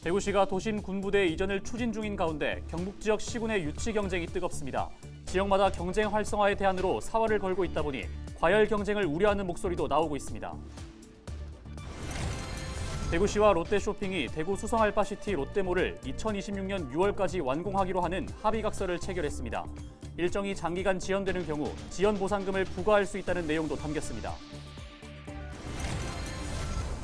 대구시가 도심 군부대 이전을 추진 중인 가운데 경북 지역 시군의 유치 경쟁이 뜨겁습니다. 지역마다 경쟁 활성화의 대안으로 사활을 걸고 있다 보니 과열 경쟁을 우려하는 목소리도 나오고 있습니다. 대구시와 롯데쇼핑이 대구 수성 알파시티 롯데몰을 2026년 6월까지 완공하기로 하는 합의각서를 체결했습니다. 일정이 장기간 지연되는 경우 지연 보상금을 부과할 수 있다는 내용도 담겼습니다.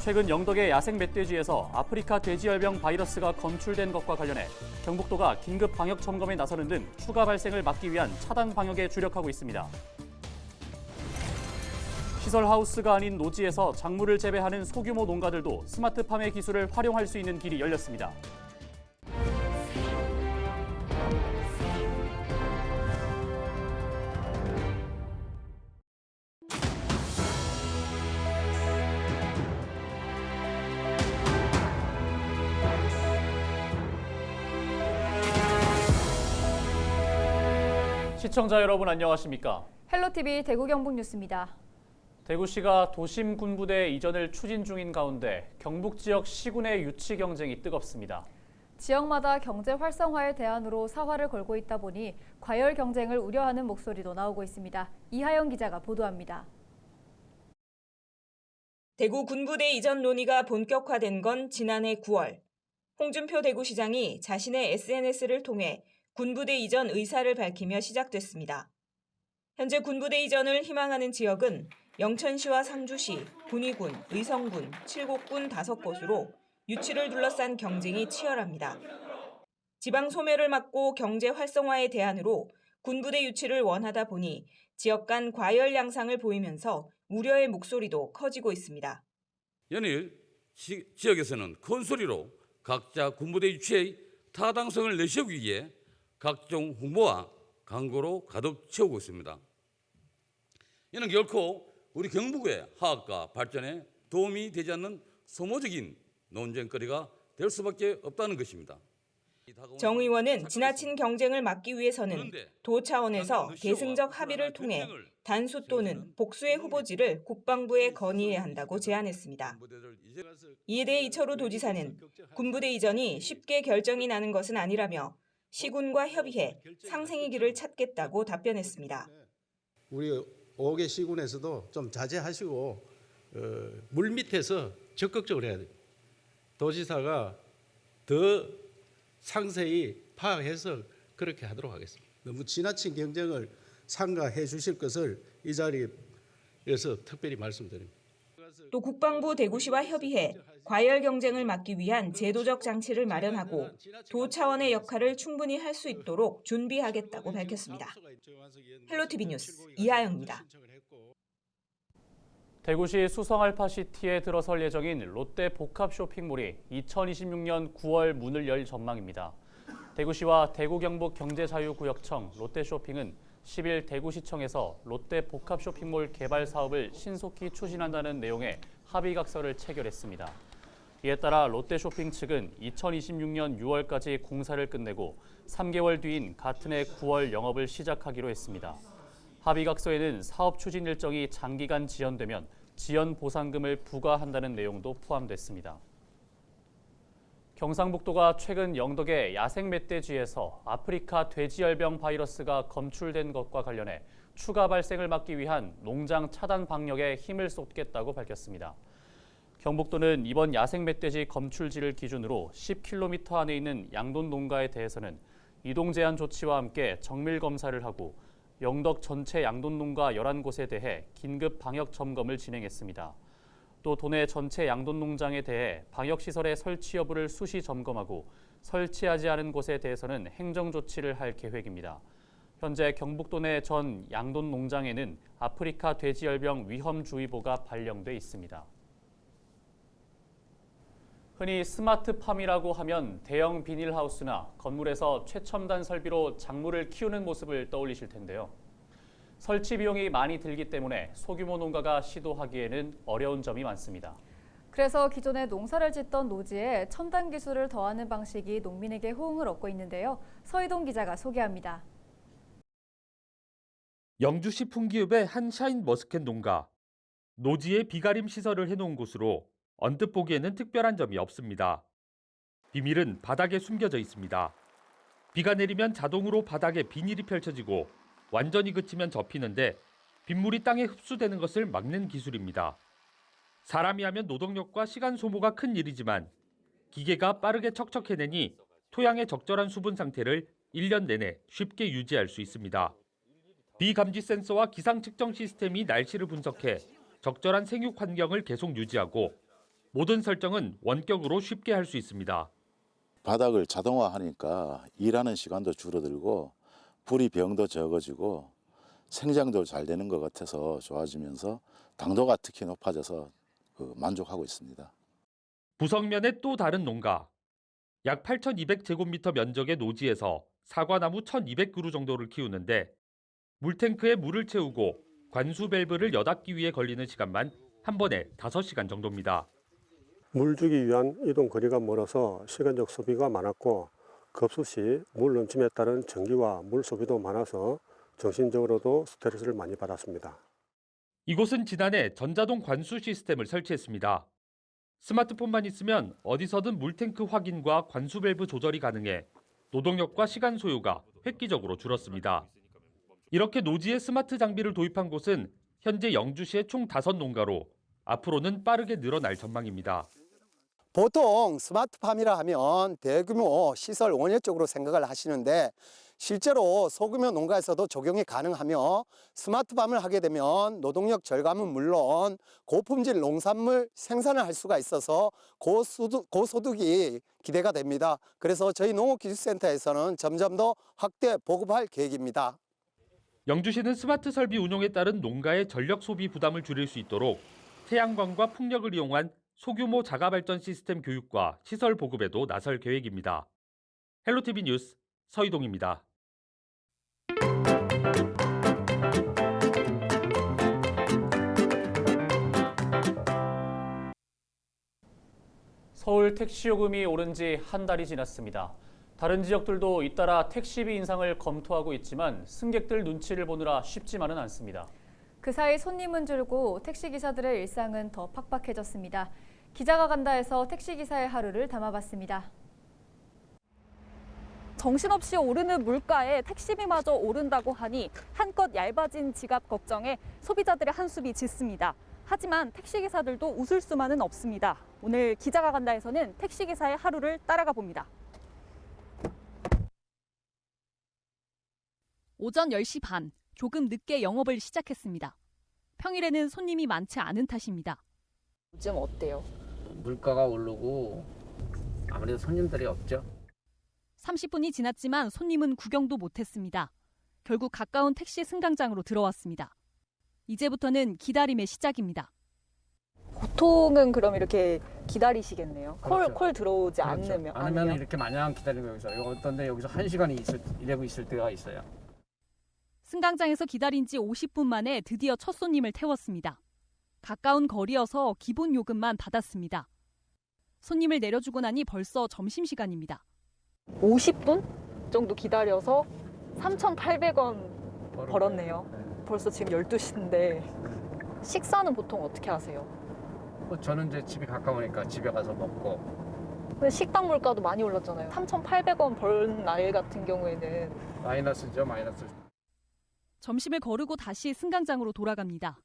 최근 영덕의 야생 멧돼지에서 아프리카 돼지열병 바이러스가 검출된 것과 관련해 경북도가 긴급 방역 점검에 나서는 등 추가 발생을 막기 위한 차단 방역에 주력하고 있습니다. 시설 하우스가 아닌 노지에서 작물을 재배하는 소규모 농가들도 스마트 팜의 기술을 활용할 수 있는 길이 열렸습니다. 시청자 여러분 안녕하십니까? 헬로티비 대구 경북 뉴스입니다. 대구시가 도심 군부대 이전을 추진 중인 가운데 경북 지역 시군의 유치 경쟁이 뜨겁습니다. 지역마다 경제 활성화의 대안으로 사활을 걸고 있다 보니 과열 경쟁을 우려하는 목소리도 나오고 있습니다. 이하영 기자가 보도합니다. 대구 군부대 이전 논의가 본격화된 건 지난해 9월. 홍준표 대구시장이 자신의 SNS를 통해 군부대 이전 의사를 밝히며 시작됐습니다. 현재 군부대 이전을 희망하는 지역은 영천시와 상주시, 군위군, 의성군, 칠곡군 5곳으로 유치를 둘러싼 경쟁이 치열합니다. 지방 소멸을 막고 경제 활성화의 대안으로 군부대 유치를 원하다 보니 지역 간 과열 양상을 보이면서 우려의 목소리도 커지고 있습니다. 연일 지역에서는 큰 소리로 각자 군부대 유치의 타당성을 내세우기 위해 각종 홍보와 광고로 가득 채우고 있습니다. 이는 결코 우리 경북의 화학과 발전에 도움이 되지 않는 소모적인 논쟁거리가 될 수밖에 없다는 것입니다. 정 의원은 지나친 경쟁을 막기 위해서는 도 차원에서 계승적 합의를 통해 단수 또는 복수의 후보지를 국방부에 건의해야 한다고 제안했습니다. 이에 대해 이철우 도지사는 군부대 이전이 쉽게 결정이 나는 것은 아니라며 시군과 협의해 상생의 길을 찾겠다고 답변했습니다. 우리 5개 시군에서도 좀 자제하시고 물밑에서 적극적으로 해야 돼요. 도지사가 더 상세히 파악해서 그렇게 하도록 하겠습니다. 너무 지나친 경쟁을 삼가해 주실 것을 이 자리에서 특별히 말씀드립니다. 또 국방부 대구시와 협의해 과열 경쟁을 막기 위한 제도적 장치를 마련하고 도 차원의 역할을 충분히 할 수 있도록 준비하겠다고 밝혔습니다. 헬로티비 뉴스 이하영입니다. 대구시 수성 알파시티에 들어설 예정인 롯데 복합 쇼핑몰이 2026년 9월 문을 열 전망입니다. 대구시와 대구 경북 경제자유구역청 롯데쇼핑은 10일 대구시청에서 롯데 복합 쇼핑몰 개발 사업을 신속히 추진한다는 내용의 합의각서를 체결했습니다. 이에 따라 롯데쇼핑 측은 2026년 6월까지 공사를 끝내고 3개월 뒤인 같은 해 9월 영업을 시작하기로 했습니다. 합의각서에는 사업 추진 일정이 장기간 지연되면 지연 보상금을 부과한다는 내용도 포함됐습니다. 경상북도가 최근 영덕의 야생 멧돼지에서 아프리카 돼지열병 바이러스가 검출된 것과 관련해 추가 발생을 막기 위한 농장 차단 방역에 힘을 쏟겠다고 밝혔습니다. 경북도는 이번 야생 멧돼지 검출지를 기준으로 10km 안에 있는 양돈 농가에 대해서는 이동 제한 조치와 함께 정밀 검사를 하고 영덕 전체 양돈 농가 11곳에 대해 긴급 방역 점검을 진행했습니다. 또 도내 전체 양돈 농장에 대해 방역시설의 설치 여부를 수시 점검하고 설치하지 않은 곳에 대해서는 행정 조치를 할 계획입니다. 현재 경북도 내 전 양돈 농장에는 아프리카 돼지열병 위험주의보가 발령돼 있습니다. 흔히 스마트팜이라고 하면 대형 비닐하우스나 건물에서 최첨단 설비로 작물을 키우는 모습을 떠올리실 텐데요. 설치 비용이 많이 들기 때문에 소규모 농가가 시도하기에는 어려운 점이 많습니다. 그래서 기존에 농사를 짓던 노지에 첨단 기술을 더하는 방식이 농민에게 호응을 얻고 있는데요. 서희동 기자가 소개합니다. 영주시 풍기읍의 한 샤인 머스켓 농가. 노지에 비가림 시설을 해놓은 곳으로 언뜻 보기에는 특별한 점이 없습니다. 비밀은 바닥에 숨겨져 있습니다. 비가 내리면 자동으로 바닥에 비닐이 펼쳐지고 완전히 그치면 접히는데 빗물이 땅에 흡수되는 것을 막는 기술입니다. 사람이 하면 노동력과 시간 소모가 큰 일이지만 기계가 빠르게 척척해내니 토양의 적절한 수분 상태를 1년 내내 쉽게 유지할 수 있습니다. 비감지 센서와 기상 측정 시스템이 날씨를 분석해 적절한 생육 환경을 계속 유지하고 모든 설정은 원격으로 쉽게 할 수 있습니다. 바닥을 자동화하니까 일하는 시간도 줄어들고 불이 병도 적어지고 생장도 잘 되는 것 같아서 좋아지면서 당도가 특히 높아져서 만족하고 있습니다. 부석면의 또 다른 농가. 약 8,200제곱미터 면적의 노지에서 사과나무 1,200그루 정도를 키우는데 물탱크에 물을 채우고 관수 밸브를 여닫기 위해 걸리는 시간만 한 번에 5시간 정도입니다. 물 주기 위한 이동 거리가 멀어서 시간적 소비가 많았고 급수 시 물 넘침에 따른 전기와 물 소비도 많아서 정신적으로도 스트레스를 많이 받았습니다. 이곳은 지난해 전자동 관수 시스템을 설치했습니다. 스마트폰만 있으면 어디서든 물탱크 확인과 관수 밸브 조절이 가능해 노동력과 시간 소요가 획기적으로 줄었습니다. 이렇게 노지에 스마트 장비를 도입한 곳은 현재 영주시의 총 5농가로 앞으로는 빠르게 늘어날 전망입니다. 보통 스마트팜이라 하면 대규모 시설 원예 쪽으로 생각을 하시는데 실제로 소규모 농가에서도 적용이 가능하며 스마트팜을 하게 되면 노동력 절감은 물론 고품질 농산물 생산을 할 수가 있어서 고소득이 기대가 됩니다. 그래서 저희 농업기술센터에서는 점점 더 확대 보급할 계획입니다. 영주시는 스마트 설비 운용에 따른 농가의 전력 소비 부담을 줄일 수 있도록 태양광과 풍력을 이용한 소규모 자가발전 시스템 교육과 시설 보급에도 나설 계획입니다. 헬로티비 뉴스 서희동입니다. 서울 택시 요금이 오른 지 한 달이 지났습니다. 다른 지역들도 잇따라 택시비 인상을 검토하고 있지만 승객들 눈치를 보느라 쉽지만은 않습니다. 그 사이 손님은 줄고 택시기사들의 일상은 더 팍팍해졌습니다. 기자가 간다에서 택시기사의 하루를 담아봤습니다. 정신없이 오르는 물가에 택시비마저 오른다고 하니 한껏 얇아진 지갑 걱정에 소비자들의 한숨이 짙습니다. 하지만 택시기사들도 웃을 수만은 없습니다. 오늘 기자가 간다에서는 택시기사의 하루를 따라가 봅니다. 오전 10시 반, 조금 늦게 영업을 시작했습니다. 평일에는 손님이 많지 않은 탓입니다. 요즘 어때요? 물가가 오르고 아무래도 손님들이 없죠. 30분이 지났지만 손님은 구경도 못했습니다. 결국 가까운 택시 승강장으로 들어왔습니다. 이제부터는 기다림의 시작입니다. 보통은 그럼 이렇게 기다리시겠네요. 그렇죠. 콜 들어오지 그렇죠. 않으면. 아니면 이렇게 마냥 기다리고 여기서 어떤데 여기서 1시간이 이러고 있을 때가 있어요. 승강장에서 기다린 지 50분 만에 드디어 첫 손님을 태웠습니다. 가까운 거리여서 기본 요금만 받았습니다. 손님을 내려주고 나니 벌써 점심시간입니다. 50분 정도 기다려서 3,800원 벌었네요. 네. 벌써 지금 12시인데 식사는 보통 어떻게 하세요? 저는 이제 집이 가까우니까 집에 가서 먹고. 근데 식당 물가도 많이 올랐잖아요. 3,800원 벌 날 같은 경우에는. 마이너스죠, 마이너스. 점심을 거르고 다시 승강장으로 돌아갑니다.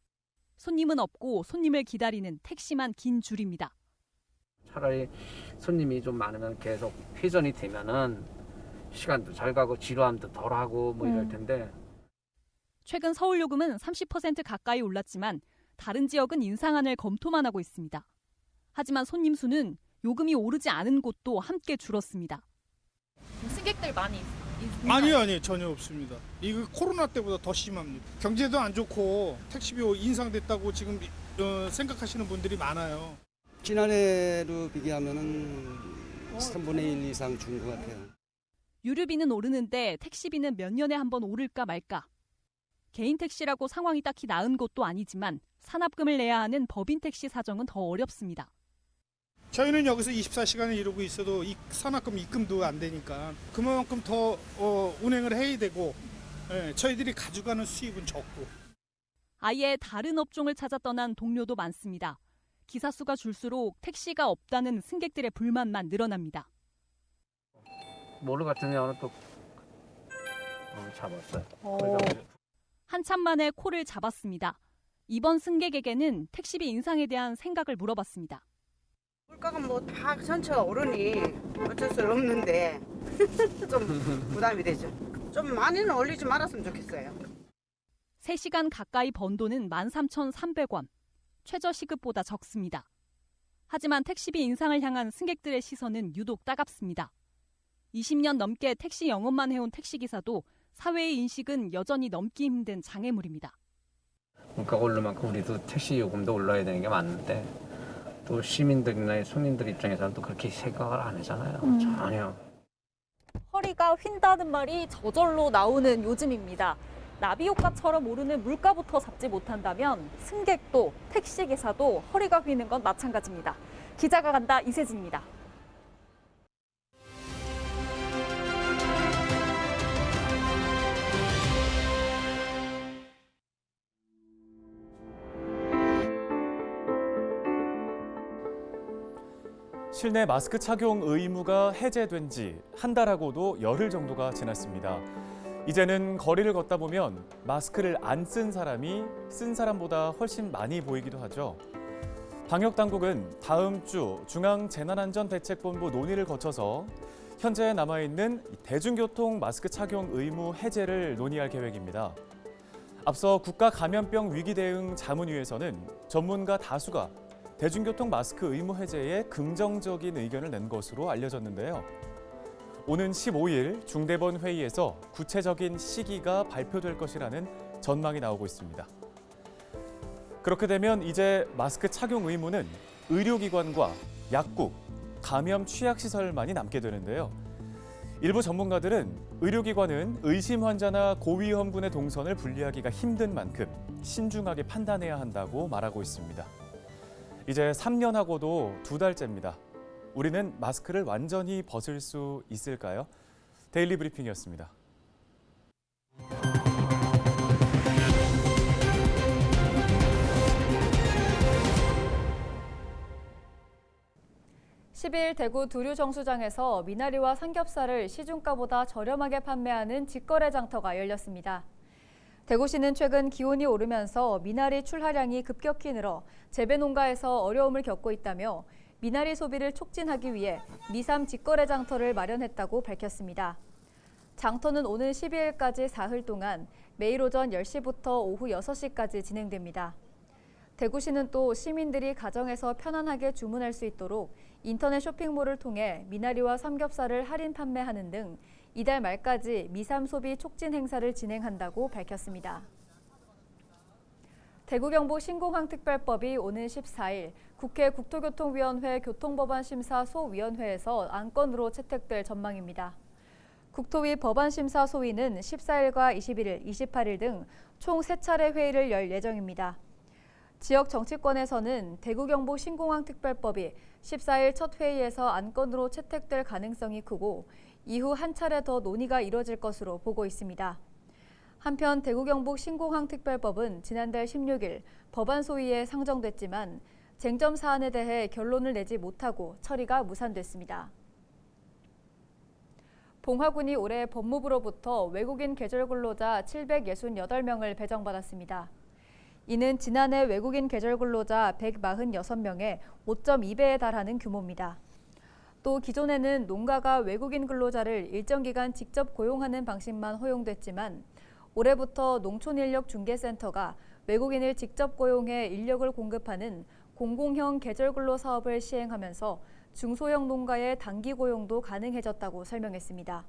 손님은 없고 손님을 기다리는 택시만 긴 줄입니다. 차라리 손님이 좀 많으면 계속 회전이 되면은 시간도 잘 가고 지루함도 덜하고 뭐 이럴 텐데. 최근 서울 요금은 30% 가까이 올랐지만 다른 지역은 인상안을 검토만 하고 있습니다. 하지만 손님 수는 요금이 오르지 않은 곳도 함께 줄었습니다. 승객들 많이 아니요, 전혀 없습니다. 이거 코로나 때보다 더 심합니다. 경제도 안 좋고 택시비 인상됐다고 지금 생각하시는 분들이 많아요. 지난해로 비교하면은 3분의 1 이상 준 것 같아요. 유류비는 오르는데 택시비는 몇 년에 한 번 오를까 말까. 개인 택시라고 상황이 딱히 나은 것도 아니지만 산업금을 내야 하는 법인 택시 사정은 더 어렵습니다. 저희는 여기서 24시간을 이루고 있어도 산업금 입금도 안 되니까 그만큼 더 운행을 해야 되고 저희들이 가져가는 수입은 적고. 아예 다른 업종을 찾아 떠난 동료도 많습니다. 기사 수가 줄수록 택시가 없다는 승객들의 불만만 늘어납니다. 모르 같은 경우는 또 잡았어요. 한참 만에 코를 잡았습니다. 이번 승객에게는 택시비 인상에 대한 생각을 물어봤습니다. 물가가 뭐 다 전체가 오르니 어쩔 수 없는데 좀 부담이 되죠. 좀 많이는 올리지 말았으면 좋겠어요. 3시간 가까이 번 돈은 13,300원. 최저시급보다 적습니다. 하지만 택시비 인상을 향한 승객들의 시선은 유독 따갑습니다. 20년 넘게 택시 영업만 해온 택시기사도 사회의 인식은 여전히 넘기 힘든 장애물입니다. 물가가 오를 만큼 우리도 택시 요금도 올라야 되는 게 맞는데 또 시민들이나 손님들 입장에서는 또 그렇게 생각을 안 하잖아요. 전혀. 허리가 휜다는 말이 저절로 나오는 요즘입니다. 나비 효과처럼 오르는 물가부터 잡지 못한다면 승객도 택시기사도 허리가 휘는 건 마찬가지입니다. 기자가 간다, 이세진입니다. 실내 마스크 착용 의무가 해제된 지 한 달하고도 열흘 정도가 지났습니다. 이제는 거리를 걷다 보면 마스크를 안 쓴 사람이 쓴 사람보다 훨씬 많이 보이기도 하죠. 방역당국은 다음 주 중앙재난안전대책본부 논의를 거쳐서 현재 남아있는 대중교통 마스크 착용 의무 해제를 논의할 계획입니다. 앞서 국가감염병 위기대응 자문위에서는 전문가 다수가 대중교통 마스크 의무 해제에 긍정적인 의견을 낸 것으로 알려졌는데요. 오는 15일 중대본 회의에서 구체적인 시기가 발표될 것이라는 전망이 나오고 있습니다. 그렇게 되면 이제 마스크 착용 의무는 의료기관과 약국, 감염 취약시설만이 남게 되는데요. 일부 전문가들은 의료기관은 의심 환자나 고위험군의 동선을 분리하기가 힘든 만큼 신중하게 판단해야 한다고 말하고 있습니다. 이제 3년하고도 2달째입니다. 우리는 마스크를 완전히 벗을 수 있을까요? 데일리 브리핑이었습니다. 10일 대구 두류정수장에서 미나리와 삼겹살을 시중가보다 저렴하게 판매하는 직거래 장터가 열렸습니다. 대구시는 최근 기온이 오르면서 미나리 출하량이 급격히 늘어 재배 농가에서 어려움을 겪고 있다며 미나리 소비를 촉진하기 위해 미삼 직거래 장터를 마련했다고 밝혔습니다. 장터는 오는 12일까지 사흘 동안 매일 오전 10시부터 오후 6시까지 진행됩니다. 대구시는 또 시민들이 가정에서 편안하게 주문할 수 있도록 인터넷 쇼핑몰을 통해 미나리와 삼겹살을 할인 판매하는 등 이달 말까지 미삼 소비 촉진 행사를 진행한다고 밝혔습니다. 대구 경북 신공항특별법이 오는 14일 국회 국토교통위원회 교통법안 심사 소위원회에서 안건으로 채택될 전망입니다. 국토위 법안심사 소위는 14일과 21일, 28일 등 총 3차례 회의를 열 예정입니다. 지역 정치권에서는 대구 경북 신공항특별법이 14일 첫 회의에서 안건으로 채택될 가능성이 크고 이후 한 차례 더 논의가 이뤄질 것으로 보고 있습니다. 한편 대구 경북 신공항특별법은 지난달 16일 법안 소위에 상정됐지만 쟁점 사안에 대해 결론을 내지 못하고 처리가 무산됐습니다. 봉화군이 올해 법무부로부터 외국인 계절 근로자 768명을 배정받았습니다. 이는 지난해 외국인 계절 근로자 146명의 5.2배에 달하는 규모입니다. 또 기존에는 농가가 외국인 근로자를 일정 기간 직접 고용하는 방식만 허용됐지만 올해부터 농촌인력중개센터가 외국인을 직접 고용해 인력을 공급하는 공공형 계절근로 사업을 시행하면서 중소형 농가의 단기 고용도 가능해졌다고 설명했습니다.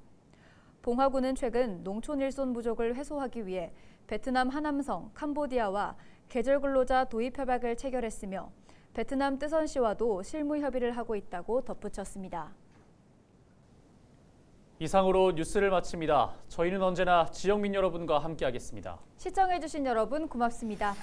봉화군은 최근 농촌 일손 부족을 해소하기 위해 베트남 하남성, 캄보디아와 계절근로자 도입 협약을 체결했으며 베트남 뜨선시와도 실무 협의를 하고 있다고 덧붙였습니다. 이상으로 뉴스를 마칩니다. 저희는 언제나 지역민 여러분과 함께하겠습니다. 시청해주신 여러분 고맙습니다.